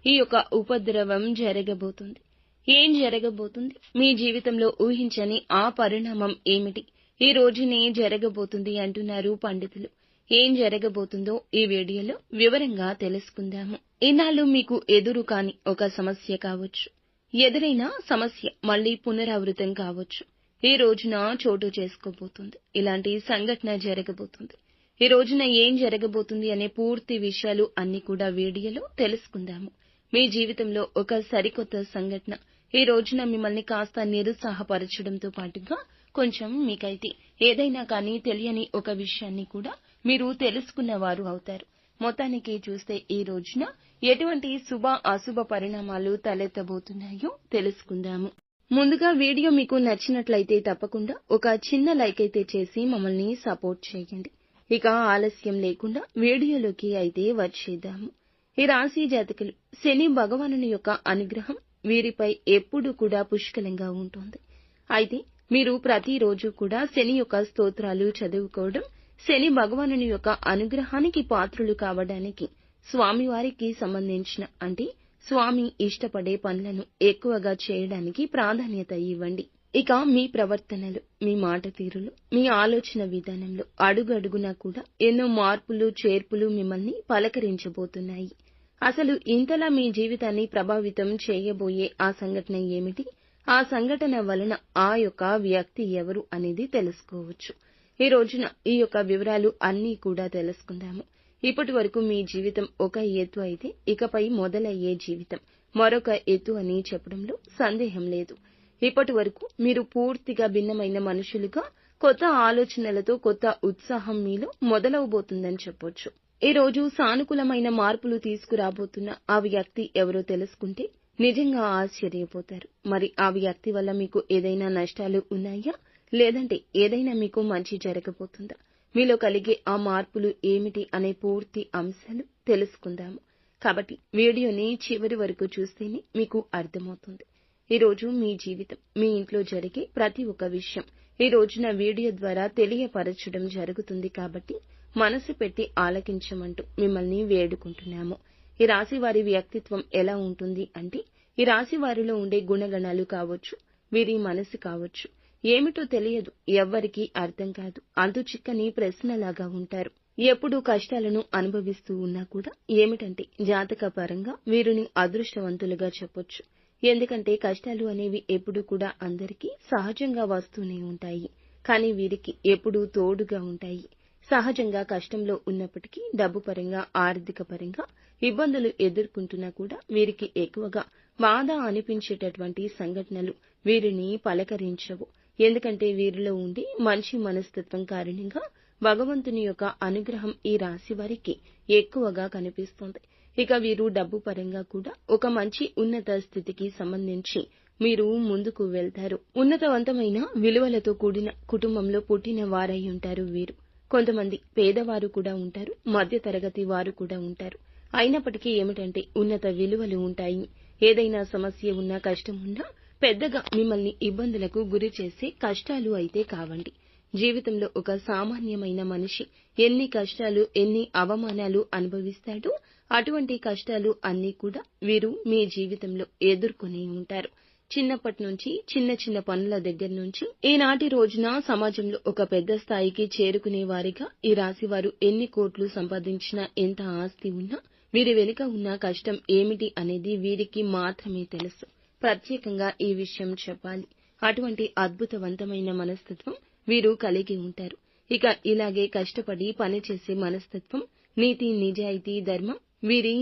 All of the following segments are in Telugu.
ఈ యొక్క ఉపద్రవం జరగబోతుంది. ఏం జరగబోతుంది? మీ జీవితంలో ఊహించని ఆ పరిణామం ఏమిటి? ఈ రోజునే జరగబోతుంది అంటున్నారు పండితులు. ఏం జరగబోతుందో ఈ వీడియోలో వివరంగా తెలుసుకుందాము. ఇన్నాళ్ళు మీకు ఎదురు కాని ఒక సమస్య కావచ్చు, ఎదురైన సమస్య మళ్లీ పునరావృతం కావచ్చు. ఈ రోజున చోటు చేసుకోబోతుంది. ఇలాంటి సంఘటన జరగబోతుంది. ఈ రోజున ఏం జరగబోతుంది అనే పూర్తి విషయాలు అన్ని కూడా వీడియోలో తెలుసుకుందాము. మీ జీవితంలో ఒక సరికొత్త సంఘటన ఈ రోజున మిమ్మల్ని కాస్త నిరుత్సాహపరచడంతో పాటుగా కొంచెం మీకైతే ఏదైనా కానీ తెలియని ఒక విషయాన్ని కూడా మీరు తెలుసుకున్నవారు అవుతారు. మొత్తానికి చూస్తే ఈ రోజున ఎటువంటి శుభ అశుభ పరిణామాలు తలెత్తబోతున్నాయో తెలుసుకుందాము. ముందుగా వీడియో మీకు నచ్చినట్లయితే తప్పకుండా ఒక చిన్న లైక్ అయితే చేసి మమ్మల్ని సపోర్ట్ చేయండి. ఇక ఆలస్యం లేకుండా వీడియోలోకి అయితే వచ్చేద్దాము. ఈ రాశి జాతకులు శని భగవానుని యొక్క అనుగ్రహం వీరిపై ఎప్పుడూ కూడా పుష్కలంగా ఉంటుంది. అయితే మీరు ప్రతిరోజు కూడా శని యొక్క స్తోత్రాలు చదువుకోవడం, శని భగవానుని యొక్క అనుగ్రహానికి పాత్రులు కావడానికి స్వామివారికి సంబంధించిన అంటే స్వామి ఇష్టపడే పనులను ఎక్కువగా చేయడానికి ప్రాధాన్యత ఇవ్వండి. ఇక మీ ప్రవర్తనలు, మీ మాట తీరులు, మీ ఆలోచన విధానంలో అడుగడుగునా కూడా ఎన్నో మార్పులు చేర్పులు మిమ్మల్ని పలకరించబోతున్నాయి. అసలు ఇంతలా మీ జీవితాన్ని ప్రభావితం చేయబోయే ఆ సంఘటన ఏమిటి? ఆ సంఘటన వలన ఆ యొక్క వ్యక్తి ఎవరు అనేది తెలుసుకోవచ్చు. ఈ రోజున ఈ యొక్క వివరాలు అన్నీ కూడా తెలుసుకుందాము. ఇప్పటి వరకు మీ జీవితం ఒక ఎత్తు అయితే ఇకపై మొదలయ్యే జీవితం మరొక ఎత్తు అని చెప్పడంలో సందేహం లేదు. ఇప్పటి వరకు మీరు పూర్తిగా భిన్నమైన మనుషులుగా కొత్త ఆలోచనలతో కొత్త ఉత్సాహం మీలో మొదలవబోతుందని చెప్పొచ్చు. ఈ రోజు సానుకూలమైన మార్పులు తీసుకురాబోతున్న ఆ వ్యక్తి ఎవరో తెలుసుకుంటే నిజంగా ఆశ్చర్యపోతారు. మరి ఆ వ్యక్తి వల్ల మీకు ఏదైనా నష్టాలు ఉన్నాయా, లేదంటే ఏదైనా మీకు మంచి జరగబోతుందా? మీలో కలిగే ఆ మార్పులు ఏమిటి అనే పూర్తి అంశాలు తెలుసుకుందాము. కాబట్టి వీడియోని చివరి వరకు చూస్తేనే మీకు అర్థమవుతుంది. ఈ రోజు మీ జీవితం, మీ ఇంట్లో జరిగే ప్రతి ఒక్క విషయం ఈ రోజున వీడియో ద్వారా తెలియపరచడం జరుగుతుంది. కాబట్టి మనసు పెట్టి ఆలకించమంటూ మిమ్మల్ని వేడుకుంటున్నాము. ఈ రాశి వారి వ్యక్తిత్వం ఎలా ఉంటుంది అంటే, ఈ రాశి వారిలో ఉండే గుణగణాలు కావచ్చు, వీరి మనసు కావచ్చు, ఏమిటో తెలియదు, ఎవ్వరికీ అర్థం కాదు, అంతు చిక్కని ప్రశ్నలాగా ఉంటారు. ఎప్పుడూ కష్టాలను అనుభవిస్తూ ఉన్నా కూడా ఏమిటంటే జాతక పరంగా వీరిని అదృష్టవంతులుగా చెప్పొచ్చు. ఎందుకంటే కష్టాలు అనేవి ఎప్పుడూ కూడా అందరికీ సహజంగా వస్తూనే ఉంటాయి. కానీ వీరికి ఎప్పుడూ తోడుగా ఉంటాయి. సహజంగా కష్టంలో ఉన్నప్పటికీ డబ్బు పరంగా, ఆర్థిక పరంగా ఇబ్బందులు ఎదుర్కొంటున్నా కూడా వీరికి ఎక్కువగా బాధ అనిపించేటటువంటి సంఘటనలు వీరిని పలకరించవు. ఎందుకంటే వీరిలో ఉండే మంచి మనస్తత్వం కారణంగా భగవంతుని యొక్క అనుగ్రహం ఈ రాశి వారికి ఎక్కువగా కనిపిస్తుంది. ఇక వీరు డబ్బు పరంగా కూడా ఒక మంచి ఉన్నత స్థితికి సంబంధించి మీరు ముందుకు వెళ్తారు. ఉన్నతవంతమైన విలువలతో కూడిన కుటుంబంలో పుట్టిన వారై ఉంటారు వీరు. కొంతమంది పేదవారు కూడా ఉంటారు, మధ్య తరగతి వారు కూడా ఉంటారు. అయినప్పటికీ ఏమిటంటే ఉన్నత విలువలు ఉంటాయి. ఏదైనా సమస్య ఉన్నా, కష్టం ఉన్నా పెద్దగా మిమ్మల్ని ఇబ్బందులకు గురి చేసే కష్టాలు అయితే కావండి. జీవితంలో ఒక సామాన్యమైన మనిషి ఎన్ని కష్టాలు, ఎన్ని అవమానాలు అనుభవిస్తాడో అటువంటి కష్టాలు అన్నీ కూడా వీరు మీ జీవితంలో ఎదుర్కొని ఉంటారు. చిన్నప్పటి నుంచి చిన్న చిన్న పనుల దగ్గర నుంచి ఈనాటి రోజున సమాజంలో ఒక పెద్ద స్థాయికి చేరుకునే వారిగా ఈ రాశివారు ఎన్ని కోట్లు సంపాదించినా, ఎంత ఆస్తి ఉన్నా వీరి వెనుక ఉన్న కష్టం ఏమిటి అనేది వీరికి మాత్రమే తెలుసు. ప్రత్యేకంగా ఈ విషయం చెప్పాలి. అటువంటి అద్భుతవంతమైన మనస్తత్వం వీరు కలిగి ఉంటారు. ఇక ఇలాగే కష్టపడి పనిచేసే మనస్తత్వం, నీతి, నిజాయితీ, ధర్మం వీరి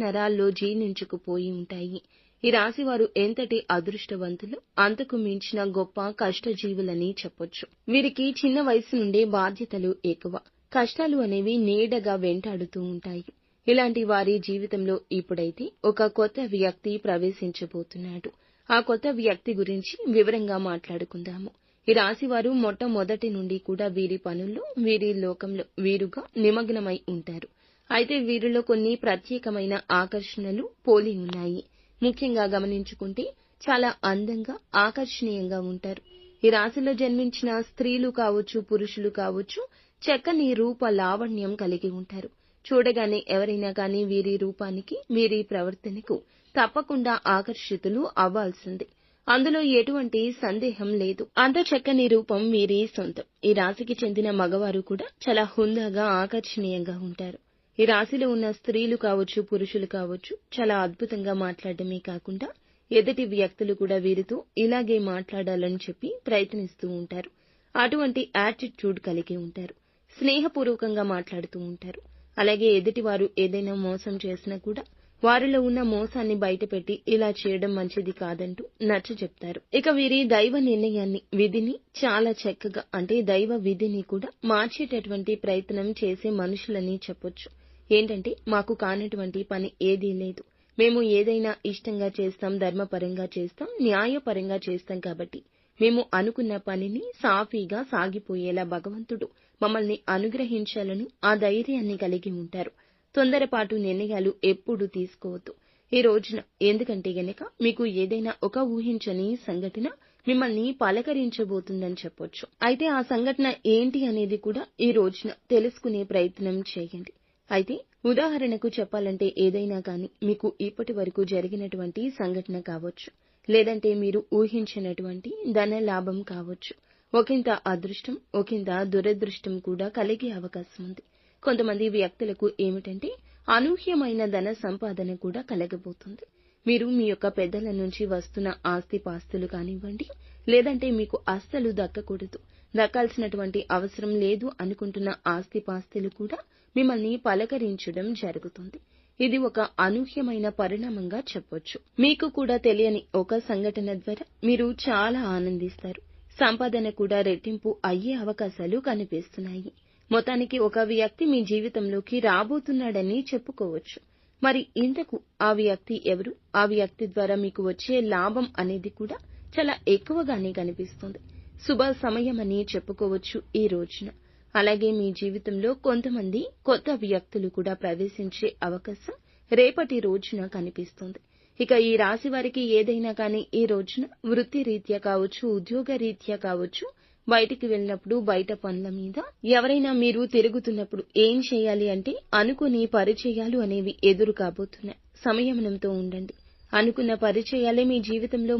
నరాల్లో జీర్ణించుకుపోయి ఉంటాయి. ఈ రాశివారు ఎంతటి అదృష్టవంతులు, అంతకు మించిన గొప్ప కష్టజీవులని చెప్పొచ్చు. వీరికి చిన్న వయసు నుండే బాధ్యతలు ఎక్కువ. కష్టాలు అనేవి నీడగా వెంటాడుతూ ఉంటాయి. ఇలాంటి వారి జీవితంలో ఇప్పుడైతే ఒక కొత్త వ్యక్తి ప్రవేశించబోతున్నాడు. ఆ కొత్త వ్యక్తి గురించి వివరంగా మాట్లాడుకుందాము. ఈ రాశివారు మొట్టమొదటి నుండి కూడా వీరి పనుల్లో, వీరి లోకంలో వీరుగా నిమగ్నమై ఉంటారు. అయితే వీరిలో కొన్ని ప్రత్యేకమైన ఆకర్షణలు పోలి ఉన్నాయి. ముఖ్యంగా గమనించుకుంటే చాలా అందంగా, ఆకర్షణీయంగా ఉంటారు. ఈ రాశిలో జన్మించిన స్త్రీలు కావచ్చు, పురుషులు కావచ్చు, చక్కని రూప లావణ్యం కలిగి ఉంటారు. చూడగానే ఎవరైనా కానీ వీరి రూపానికి, వీరి ప్రవర్తనకు తప్పకుండా ఆకర్షితులు అవ్వాల్సిందే. అందులో ఎటువంటి సందేహం లేదు. అంత చక్కని రూపం వీరి సొంతం. ఈ రాశికి చెందిన మగవారు కూడా చాలా హుందాగా, ఆకర్షణీయంగా ఉంటారు. ఈ రాశిలో ఉన్న స్త్రీలు కావచ్చు, పురుషులు కావచ్చు, చాలా అద్భుతంగా మాట్లాడడమే కాకుండా ఎదుటి వ్యక్తులు కూడా వీరితో ఇలాగే మాట్లాడాలని చెప్పి ప్రయత్నిస్తూ ఉంటారు. అటువంటి యాటిట్యూడ్ కలిగి ఉంటారు. స్నేహపూర్వకంగా మాట్లాడుతూ ఉంటారు. అలాగే ఎదుటివారు ఏదైనా మోసం చేసినా కూడా వారిలో ఉన్న మోసాన్ని బయటపెట్టి ఇలా చేయడం మంచిది కాదంటూ నచ్చచెప్తారు. ఇక వీరి దైవ నిర్ణయాన్ని, విధిని చాలా చక్కగా, అంటే దైవ విధిని కూడా మార్చేటటువంటి ప్రయత్నం చేసే మనుషులని చెప్పొచ్చు. ఏంటంటే, మాకు కానటువంటి పని ఏదీ లేదు, మేము ఏదైనా ఇష్టంగా చేస్తాం, ధర్మపరంగా చేస్తాం, న్యాయపరంగా చేస్తాం కాబట్టి మేము అనుకున్న పనిని సాఫీగా సాగిపోయేలా భగవంతుడు మమ్మల్ని అనుగ్రహించాలని ఆ ధైర్యాన్ని కలిగి ఉంటారు. తొందరపాటు నిర్ణయాలు ఎప్పుడూ తీసుకోవద్దు ఈ రోజున. ఎందుకంటే గనక మీకు ఏదైనా ఒక ఊహించని సంఘటన మిమ్మల్ని పలకరించబోతుందని చెప్పొచ్చు. అయితే ఆ సంఘటన ఏంటి అనేది కూడా ఈ రోజున తెలుసుకునే ప్రయత్నం చేయండి. అయితే ఉదాహరణకు చెప్పాలంటే, ఏదైనా కానీ మీకు ఇప్పటి వరకు జరిగినటువంటి సంఘటన కావచ్చు, లేదంటే మీరు ఊహించినటువంటి ధన లాభం కావచ్చు, ఒకంత అదృష్టం, ఒకంత దురదృష్టం కూడా కలిగే అవకాశం ఉంది. కొంతమంది వ్యక్తులకు ఏమిటంటే, అనూహ్యమైన ధన సంపాదన కూడా కలగబోతుంది. మీరు మీ యొక్క పెద్దల నుంచి వస్తున్న ఆస్తిపాస్తులు కానివ్వండి, లేదంటే మీకు అస్సలు దక్కకూడదు, దక్కాల్సినటువంటి అవసరం లేదు అనుకుంటున్న ఆస్తిపాస్తులు కూడా మిమ్మల్ని పలకరించడం జరుగుతుంది. ఇది ఒక అనూహ్యమైన పరిణామంగా చెప్పొచ్చు. మీకు కూడా తెలియని ఒక సంఘటన ద్వారా మీరు చాలా ఆనందిస్తారు. సంపాదన కూడా రెట్టింపు అయ్యే అవకాశాలు కనిపిస్తున్నాయి. మొత్తానికి ఒక వ్యక్తి మీ జీవితంలోకి రాబోతున్నాడని చెప్పుకోవచ్చు. మరి ఇంతకు ఆ వ్యక్తి ఎవరు? ఆ వ్యక్తి ద్వారా మీకు వచ్చే లాభం అనేది కూడా చాలా ఎక్కువగానే కనిపిస్తుంది. శుభ సమయమని చెప్పుకోవచ్చు ఈ రోజున. అలాగే మీ జీవితంలో కొంతమంది కొత్త వ్యక్తులు కూడా ప్రవేశించే అవకాశం రేపటి రోజున కనిపిస్తుంది. ఇక ఈ రాశి వారికి ఏదైనా కానీ ఈ రోజున వృత్తి రీత్యా కావచ్చు, ఉద్యోగ రీత్యా కావచ్చు, బయటికి వెళ్ళినప్పుడు, బయట పనుల మీద ఎవరైనా మీరు తిరుగుతున్నప్పుడు ఏం చేయాలి అంటే, అనుకుని పరిచయాలు అనేవి ఎదురు కాబోతున్నాయి. సంయమనంతో ఉండండి. అనుకున్న పరిచయాలే మీ జీవితంలో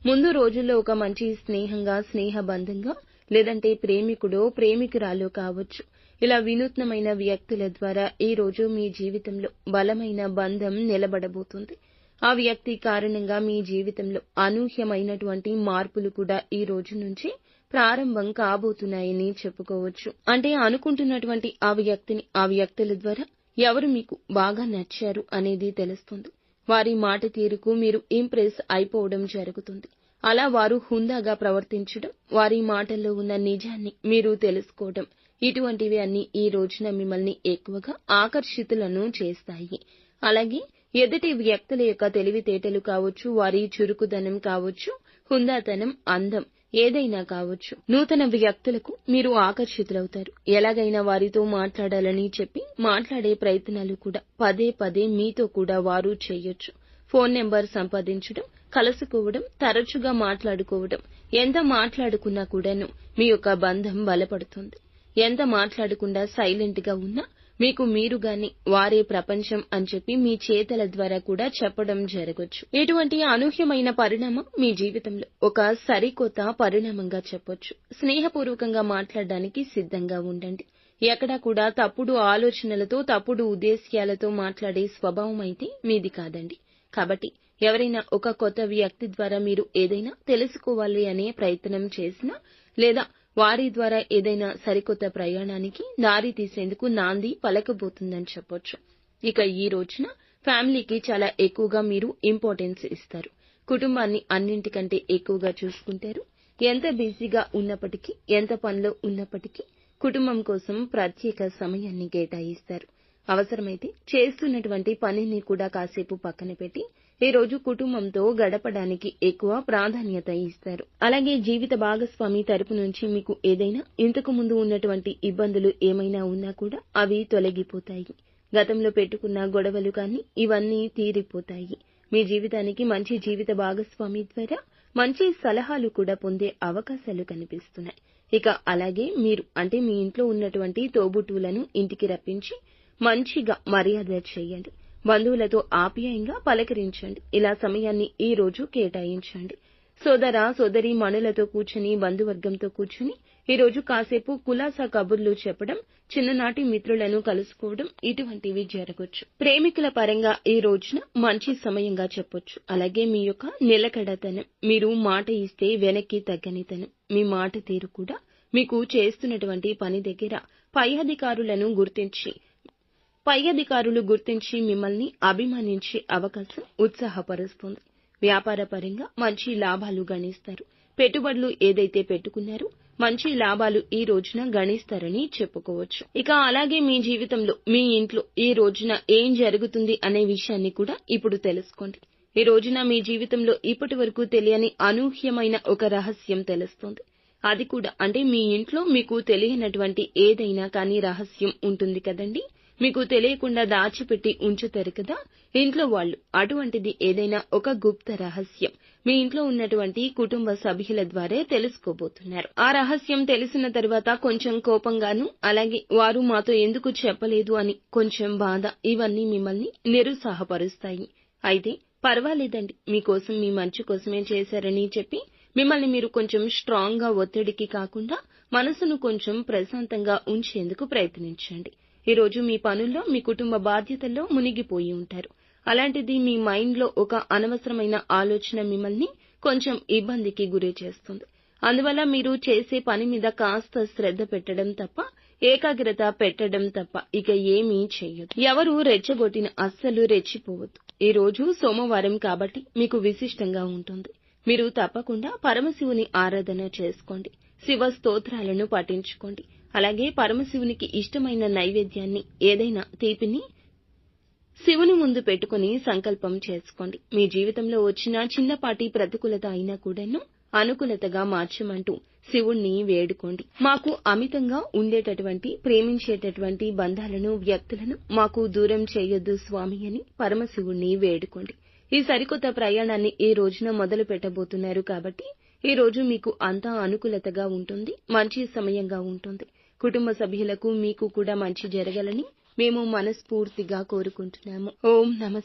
ముందు రోజుల్లో ఒక మంచి స్నేహంగా, స్నేహబంధంగా, లేదంటే ప్రేమికుడో ప్రేమికురాలో కావచ్చు. ఇలా వినూత్నమైన వ్యక్తుల ద్వారా ఈ రోజు మీ జీవితంలో బలమైన బంధం నిలబడబోతుంది. ఆ వ్యక్తి కారణంగా మీ జీవితంలో అనూహ్యమైనటువంటి మార్పులు కూడా ఈ రోజు నుంచి ప్రారంభం కాబోతున్నాయని చెప్పుకోవచ్చు. అంటే అనుకుంటున్నటువంటి ఆ వ్యక్తిని, ఆ వ్యక్తుల ద్వారా ఎవరు మీకు బాగా నచ్చారు అనేది తెలుస్తుంది. వారి మాట తీరుకు మీరు ఇంప్రెస్ అయిపోవడం జరుగుతుంది. అలా వారు హుందాగా ప్రవర్తించడం, వారి మాటల్లో ఉన్న నిజాన్ని మీరు తెలుసుకోవడం, ఇటువంటివి అన్ని ఈ రోజున మిమ్మల్ని ఎక్కువగా ఆకర్షితులను చేస్తాయి. అలాగే ఎదుటి వ్యక్తుల యొక్క తెలివితేటలు కావచ్చు, వారి చురుకుదనం కావచ్చు, హుందాతనం, అందం ఏదైనా కావచ్చు, నూతన వ్యక్తులకు మీరు ఆకర్షితులవుతారు. ఎలాగైనా వారితో మాట్లాడాలని చెప్పి మాట్లాడే ప్రయత్నాలు కూడా పదే పదే మీతో కూడా వారు చేయొచ్చు. ఫోన్ నెంబర్ సంపాదించడం, కలుసుకోవడం, తరచుగా మాట్లాడుకోవడం, ఎంత మాట్లాడుకున్నా కూడాను మీ యొక్క బంధం బలపడుతుంది. ఎంత మాట్లాడకుండా సైలెంట్ గా ఉన్నా మీకు మీరుగాని వారే ప్రపంచం అని చెప్పి మీ చేతల ద్వారా కూడా చెప్పడం జరగొచ్చు. ఇటువంటి అనూహ్యమైన పరిణామం మీ జీవితంలో ఒక సరికొత్త పరిణామంగా చెప్పొచ్చు. స్నేహపూర్వకంగా మాట్లాడడానికి సిద్ధంగా ఉండండి. ఎక్కడా కూడా తప్పుడు ఆలోచనలతో, తప్పుడు ఉద్దేశ్యాలతో మాట్లాడే స్వభావం అయితే మీది కాదండి. కాబట్టి ఎవరైనా ఒక కొత్త వ్యక్తి ద్వారా మీరు ఏదైనా తెలుసుకోవాలి అనే ప్రయత్నం చేసినా, లేదా వారి ద్వారా ఏదైనా సరికొత్త ప్రయాణానికి దారి తీసేందుకు నాంది పలకబోతుందని చెప్పొచ్చు. ఇక ఈ రోజున ఫ్యామిలీకి చాలా ఎక్కువగా మీరు ఇంపార్టెన్స్ ఇస్తారు. కుటుంబాన్ని అన్నింటికంటే ఎక్కువగా చూసుకుంటారు. ఎంత బిజీగా ఉన్నప్పటికీ, ఎంత పనిలో ఉన్నప్పటికీ కుటుంబం కోసం ప్రత్యేక సమయాన్ని కేటాయిస్తారు. అవసరమైతే చేస్తున్నటువంటి పనిని కూడా కాసేపు పక్కన పెట్టి ఈ రోజు కుటుంబంతో గడపడానికి ఎక్కువ ప్రాధాన్యత ఇస్తారు. అలాగే జీవిత భాగస్వామి తరపు నుంచి మీకు ఏదైనా ఇంతకు ముందు ఉన్నటువంటి ఇబ్బందులు ఏమైనా ఉన్నా కూడా అవి తొలగిపోతాయి. గతంలో పెట్టుకున్న గొడవలు కానీ ఇవన్నీ తీరిపోతాయి. మీ జీవితానికి మంచి జీవిత భాగస్వామి ద్వారా మంచి సలహాలు కూడా పొందే అవకాశాలు కనిపిస్తున్నాయి. ఇక అలాగే మీరు, అంటే మీ ఇంట్లో ఉన్నటువంటి తోబుట్టువులను ఇంటికి రప్పించి మంచిగా మర్యాద చేయండి. బంధువులతో ఆప్యాయంగా పలకరించండి. ఇలా సమయాన్ని ఈ రోజు కేటాయించండి. సోదర సోదరీమణులతో కూర్చుని బంధువర్గంతో కూర్చుని ఈ రోజు కాసేపు కులాసా కబుర్లు చెప్పడం, చిన్ననాటి మిత్రులను కలుసుకోవడం ఇటువంటివి జరగొచ్చు. ప్రేమికుల పరంగా ఈ రోజున మంచి సమయంగా చెప్పొచ్చు. అలాగే మీ యొక్క నిలకడతనం, మీరు మాట ఇస్తే వెనక్కి తగ్గనితనం, మీ మాట తీరు కూడా మీకు చేస్తున్నటువంటి పని దగ్గర పై అధికారులు గుర్తించి మిమ్మల్ని అభిమానించే అవకాశం ఉత్సాహపరుస్తుంది. వ్యాపార పరంగా మంచి లాభాలు గణిస్తారు. పెట్టుబడులు ఏదైతే పెట్టుకున్నారో మంచి లాభాలు ఈ రోజున గణిస్తారని చెప్పుకోవచ్చు. ఇక అలాగే మీ జీవితంలో మీ ఇంట్లో ఈ రోజున ఏం జరుగుతుంది అనే విషయాన్ని కూడా ఇప్పుడు తెలుసుకోండి. ఈ రోజున మీ జీవితంలో ఇప్పటి వరకు తెలియని అనూహ్యమైన ఒక రహస్యం తెలుస్తుంది. అది కూడా అంటే మీ ఇంట్లో మీకు తెలియనటువంటి ఏదైనా కానీ రహస్యం ఉంటుంది కదండి. మీకు తెలియకుండా దాచిపెట్టి ఉంచుతారు కదా ఇంట్లో వాళ్ళు. అటువంటిది ఏదైనా ఒక గుప్త రహస్యం మీ ఇంట్లో ఉన్నటువంటి కుటుంబ సభ్యుల ద్వారా తెలుసుకోబోతున్నారు. ఆ రహస్యం తెలిసిన తర్వాత కొంచెం కోపంగాను, అలాగే వారు మాతో ఎందుకు చెప్పలేదు అని కొంచెం బాధ, ఇవన్నీ మిమ్మల్ని నిరుత్సాహపరుస్తాయి. అయితే పర్వాలేదండి, మీకోసం మీ మంచి కోసమే చేశారని చెప్పి మిమ్మల్ని మీరు కొంచెం స్ట్రాంగ్ గా ఒత్తిడికి కాకుండా మనసును కొంచెం ప్రశాంతంగా ఉంచేందుకు ప్రయత్నించండి. ఈ రోజు మీ పనుల్లో మీ కుటుంబ బాధ్యతల్లో మునిగిపోయి ఉంటారు. అలాంటిది మీ మైండ్ లో ఒక అనవసరమైన ఆలోచన మిమ్మల్ని కొంచెం ఇబ్బందికి గురి చేస్తుంది. అందువల్ల మీరు చేసే పని మీద కాస్త శ్రద్ధ పెట్టడం తప్ప, ఏకాగ్రత పెట్టడం తప్ప ఇక ఏమీ చెయ్యొద్దు. ఎవరు రెచ్చగొట్టిన అస్సలు రెచ్చిపోవద్దు. ఈ రోజు సోమవారం కాబట్టి మీకు విశిష్టంగా ఉంటుంది. మీరు తప్పకుండా పరమశివుని ఆరాధన చేసుకోండి. శివ స్తోత్రాలను పఠించుకోండి. అలాగే పరమశివునికి ఇష్టమైన నైవేద్యాన్ని, ఏదైనా తీపిని శివుని ముందు పెట్టుకుని సంకల్పం చేసుకోండి. మీ జీవితంలో వచ్చిన చిన్నపాటి ప్రతికూలత అయినా కూడాను అనుకూలతగా మార్చమంటూ శివుణ్ణి వేడుకోండి. మాకు అమితంగా ఉండేటటువంటి ప్రేమించేటటువంటి బంధాలను, వ్యక్తులను మాకు దూరం చేయొద్దు స్వామి అని పరమశివుణ్ణి వేడుకోండి. ఈ సరికొత్త ప్రయాణాన్ని ఈ రోజున మొదలు పెట్టబోతున్నారు కాబట్టి ఈ రోజు మీకు అంతా అనుకూలతగా ఉంటుంది. మంచి సమయంగా ఉంటుంది. కుటుంబ సభ్యులకు మీకు కూడా మంచి జరగాలని మేము మనస్ఫూర్తిగా కోరుకుంటున్నాము. ఓం నమః